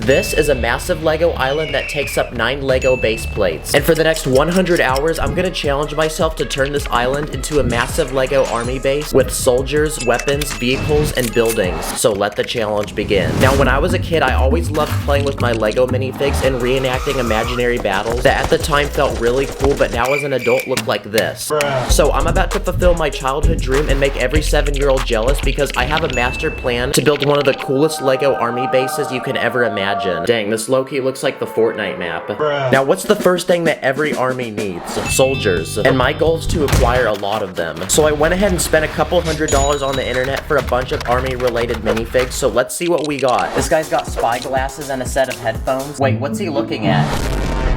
This is a massive Lego island that takes up 9 Lego base plates. And for the next 100 hours, I'm gonna challenge myself to turn this island into a massive Lego army base with soldiers, weapons, vehicles, and buildings. So let the challenge begin. Now, when I was a kid, I always loved playing with my Lego minifigs and reenacting imaginary battles that at the time felt really cool, but now as an adult look like this. So I'm about to fulfill my childhood dream and make every 7-year-old jealous because I have a master plan to build one of the coolest Lego army bases you can ever imagine. Dang, this low-key looks like the Fortnite map. Now, what's the first thing that every army needs? Soldiers. And my goal is to acquire a lot of them. So I went ahead and spent a couple $100 on the internet for a bunch of army-related minifigs, so let's see what we got. This guy's got spy glasses and a set of headphones. Wait, what's he looking at?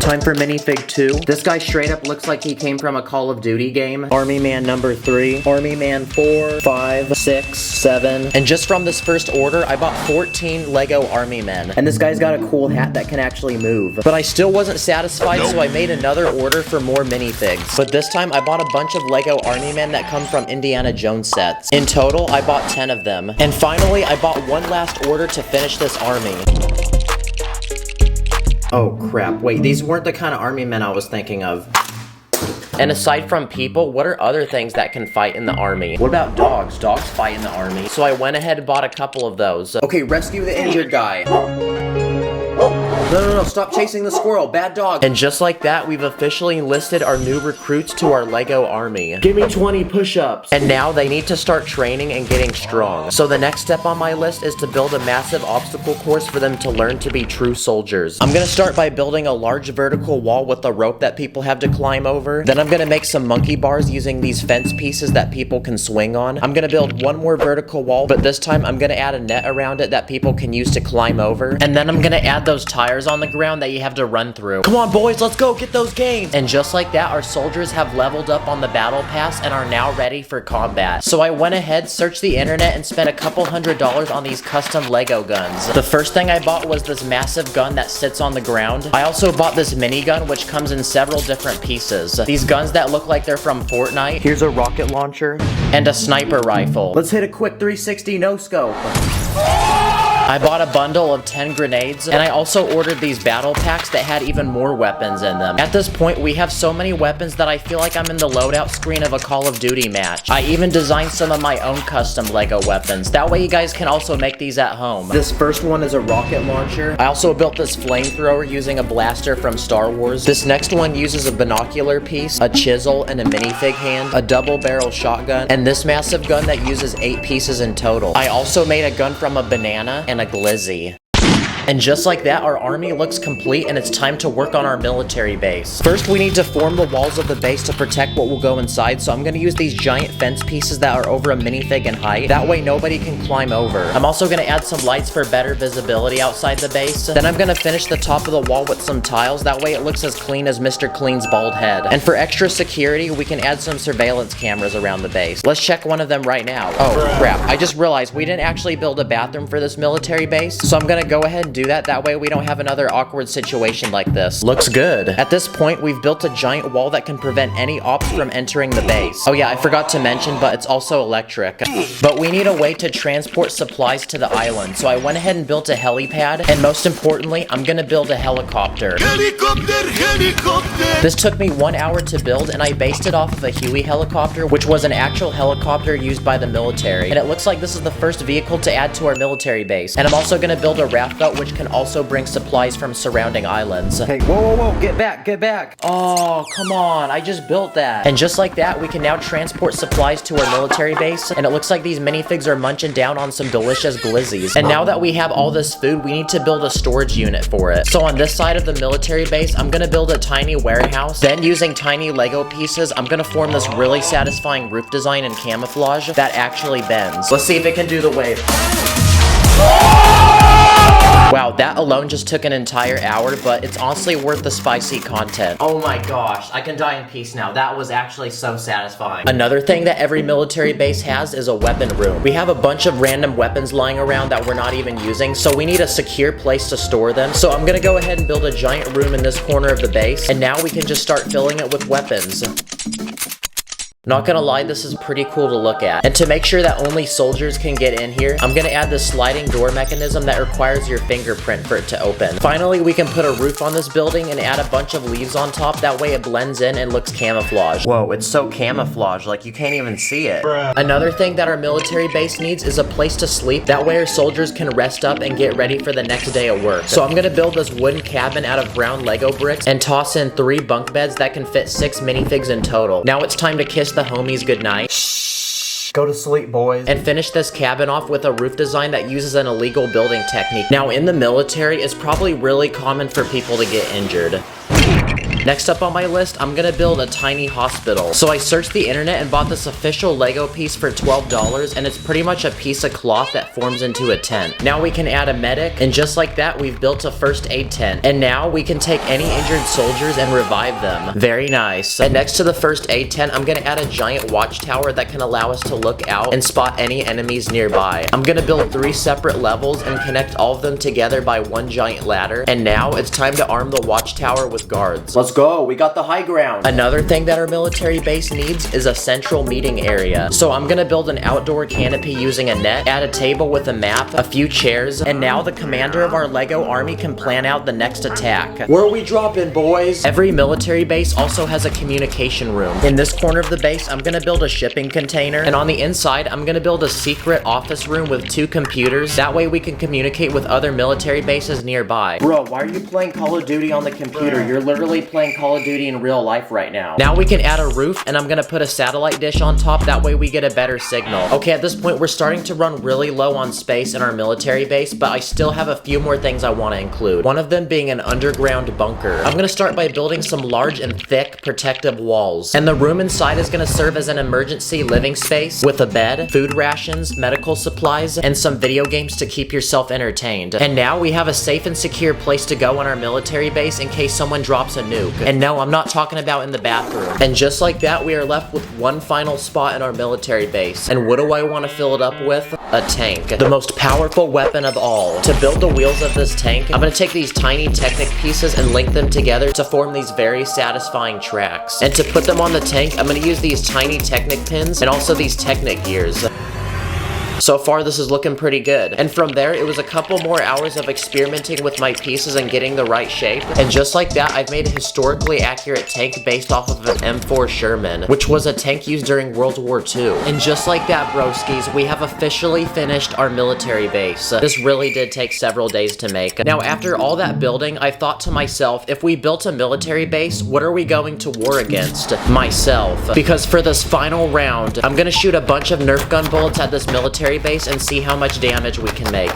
Time for minifig 2. This guy straight up looks like he came from a Call of Duty game. Army Man number 3. Army Man 4, 5, 6, 7. And just from this first order, I bought 14 Lego Army Men. And this guy's got a cool hat that can actually move. But I still wasn't satisfied, so I made another order for more minifigs. But this time, I bought a bunch of Lego Army Men that come from Indiana Jones sets. In total, I bought 10 of them. And finally, I bought one last order to finish this army. Oh crap, wait, these weren't the kind of army men I was thinking of. And aside from people, what are other things that can fight in the army? What about dogs? Dogs fight in the army. So I went ahead and bought a couple of those. Okay, rescue the injured guy. No, stop chasing the squirrel, bad dog. And just like that, we've officially enlisted our new recruits to our Lego army. Give me 20 push-ups. And now they need to start training and getting strong. So the next step on my list is to build a massive obstacle course for them to learn to be true soldiers. I'm gonna start by building a large vertical wall with a rope that people have to climb over. Then I'm gonna make some monkey bars using these fence pieces that people can swing on. I'm gonna build one more vertical wall, but this time I'm gonna add a net around it that people can use to climb over. And then I'm gonna add those tires on the ground that you have to run through. Come on, boys, let's go get those gains. And just like that, our soldiers have leveled up on the battle pass and are now ready for combat. So I went ahead, searched the internet, and spent a couple $100 on these custom Lego guns. The first thing I bought was this massive gun that sits on the ground. I also bought this minigun, which comes in several different pieces. These guns that look like they're from Fortnite. Here's a rocket launcher and a sniper rifle. Let's hit a quick 360 no-scope. I bought a bundle of 10 grenades, and I also ordered these battle packs that had even more weapons in them. At this point, we have so many weapons that I feel like I'm in the loadout screen of a Call of Duty match. I even designed some of my own custom Lego weapons. That way you guys can also make these at home. This first one is a rocket launcher. I also built this flamethrower using a blaster from Star Wars. This next one uses a binocular piece, a chisel, and a minifig hand, a double barrel shotgun, and this massive gun that uses 8 pieces in total. I also made a gun from a banana and a glizzy. And just like that, our army looks complete and it's time to work on our military base. First, we need to form the walls of the base to protect what will go inside, so I'm gonna use these giant fence pieces that are over a minifig in height. That way nobody can climb over. I'm also gonna add some lights for better visibility outside the base. Then I'm gonna finish the top of the wall with some tiles, that way it looks as clean as Mr. Clean's bald head. And for extra security, we can add some surveillance cameras around the base. Let's check one of them right now. Oh crap, I just realized we didn't actually build a bathroom for this military base, so I'm gonna go ahead and do that way we don't have another awkward situation like this. Looks good. At this point, we've built a giant wall that can prevent any ops from entering the base. Oh yeah, I forgot to mention, but it's also electric. But we need a way to transport supplies to the island, so I went ahead and built a helipad, and most importantly, I'm gonna build a helicopter. This took me 1 hour to build, and I based it off of a Huey helicopter, which was an actual helicopter used by the military. And it looks like this is the first vehicle to add to our military base. And I'm also gonna build a raft boat, which can also bring supplies from surrounding islands. Hey, whoa, get back. Oh, come on, I just built that. And just like that, we can now transport supplies to our military base, and it looks like these minifigs are munching down on some delicious glizzies. And now that we have all this food, we need to build a storage unit for it. So on this side of the military base, I'm gonna build a tiny warehouse. Then using tiny Lego pieces, I'm gonna form this really satisfying roof design and camouflage that actually bends. Let's see if it can do the wave. Wow, that alone just took an entire hour, but it's honestly worth the spicy content. Oh my gosh, I can die in peace now. That was actually so satisfying. Another thing that every military base has is a weapon room. We have a bunch of random weapons lying around that we're not even using, so we need a secure place to store them. So I'm gonna go ahead and build a giant room in this corner of the base, and now we can just start filling it with weapons. Not gonna lie, this is pretty cool to look at. And to make sure that only soldiers can get in here, I'm gonna add this sliding door mechanism that requires your fingerprint for it to open. Finally, we can put a roof on this building and add a bunch of leaves on top. That way it blends in and looks camouflaged. Whoa, it's so camouflaged, like you can't even see it. Bruh. Another thing that our military base needs is a place to sleep. That way our soldiers can rest up and get ready for the next day at work. So I'm gonna build this wooden cabin out of brown Lego bricks and toss in 3 bunk beds that can fit 6 minifigs in total. Now it's time to kiss the homies goodnight. Shh. Go to sleep, boys. And finish this cabin off with a roof design that uses an illegal building technique. Now in the military, it's probably really common for people to get injured. Next up on my list, I'm gonna build a tiny hospital. So I searched the internet and bought this official Lego piece for $12, and it's pretty much a piece of cloth that forms into a tent. Now we can add a medic, and just like that, we've built a first aid tent. And now we can take any injured soldiers and revive them. Very nice. And next to the first aid tent, I'm gonna add a giant watchtower that can allow us to look out and spot any enemies nearby. I'm gonna build 3 separate levels and connect all of them together by one giant ladder. And now it's time to arm the watchtower with guards. Let's go, we got the high ground. Another thing that our military base needs is a central meeting area. So I'm gonna build an outdoor canopy using a net, add a table with a map, a few chairs, and now the commander of our Lego army can plan out the next attack. Where are we dropping, boys? Every military base also has a communication room. In this corner of the base, I'm gonna build a shipping container, and on the inside, I'm gonna build a secret office room with 2 computers. That way we can communicate with other military bases nearby. Bro, why are you playing Call of Duty on the computer? You're literally playing Call of Duty in real life right now. Now we can add a roof, and I'm gonna put a satellite dish on top. That way we get a better signal. Okay, at this point we're starting to run really low on space in our military base, but I still have a few more things I want to include. One of them being an underground bunker. I'm gonna start by building some large and thick protective walls. And the room inside is gonna serve as an emergency living space with a bed, food rations, medical supplies, and some video games to keep yourself entertained. And now we have a safe and secure place to go on our military base in case someone drops a nuke. And no, I'm not talking about in the bathroom. And just like that, we are left with one final spot in our military base. And what do I want to fill it up with? A tank. The most powerful weapon of all. To build the wheels of this tank, I'm going to take these tiny Technic pieces and link them together to form these very satisfying tracks. And to put them on the tank, I'm going to use these tiny Technic pins and also these Technic gears. So far, this is looking pretty good. And from there, it was a couple more hours of experimenting with my pieces and getting the right shape. And just like that, I've made a historically accurate tank based off of an M4 Sherman, which was a tank used during World War II. And just like that, broskies, we have officially finished our military base. This really did take several days to make. Now, after all that building, I thought to myself, if we built a military base, what are we going to war against? Myself. Because for this final round, I'm gonna shoot a bunch of Nerf gun bullets at this military base and see how much damage we can make.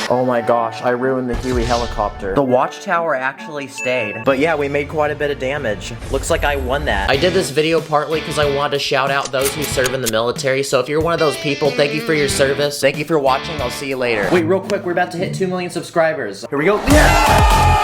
Oh my gosh, I ruined the Huey helicopter. The watchtower actually stayed. But yeah, we made quite a bit of damage. Looks like I won that. I did this video partly because I wanted to shout out those who serve in the military. So if you're one of those people, thank you for your service. Thank you for watching. I'll see you later. Wait, real quick, we're about to hit 2 million subscribers. Here we go. Yeah!